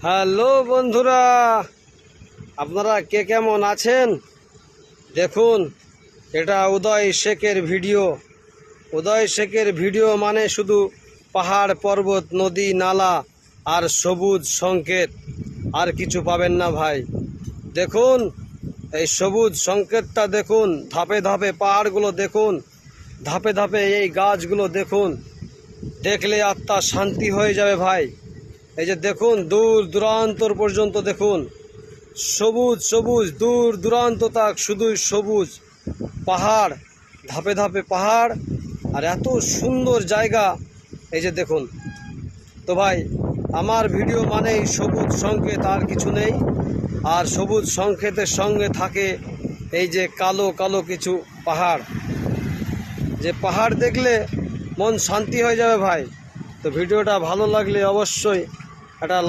Hello বন্ধুরা, আপনারা কে কেমন আছেন? দেখুন, এটা উদয় শেখের ভিডিও। উদয় শেখের ভিডিও মানে শুধু পাহাড়, পর্বত, নদী, নালা আর সবুজ সংকেত, আর কিছু পাবেন না ভাই। দেখুন এই সবুজ সংকেতটা দেখুন, ধাপে ধাপে পাহাড়গুলো দেখুন, ধাপে ধাপে এই গাছগুলো দেখুন, দেখলে আত্মা শান্তি হয়ে যাবে ভাই। এই যে দেখুন, দূর দূরান্তর পর্যন্ত দেখুন, সবুজ সবুজ, দূর দূরান্ত তাক শুধুই সবুজ পাহাড়, ধাপে ধাপে পাহাড়, আর এত সুন্দর জায়গা। এই যে দেখুন। তো ভাই, আমার ভিডিও মানেই সবুজ সংকেত, আর কিছু নেই। আর সবুজ সংকেতের সঙ্গে থাকে এই যে কালো কালো কিছু পাহাড়, যে পাহাড় দেখলে মন শান্তি হয়ে যাবে ভাই। তো ভিডিওটা ভালো লাগলে অবশ্যই একটা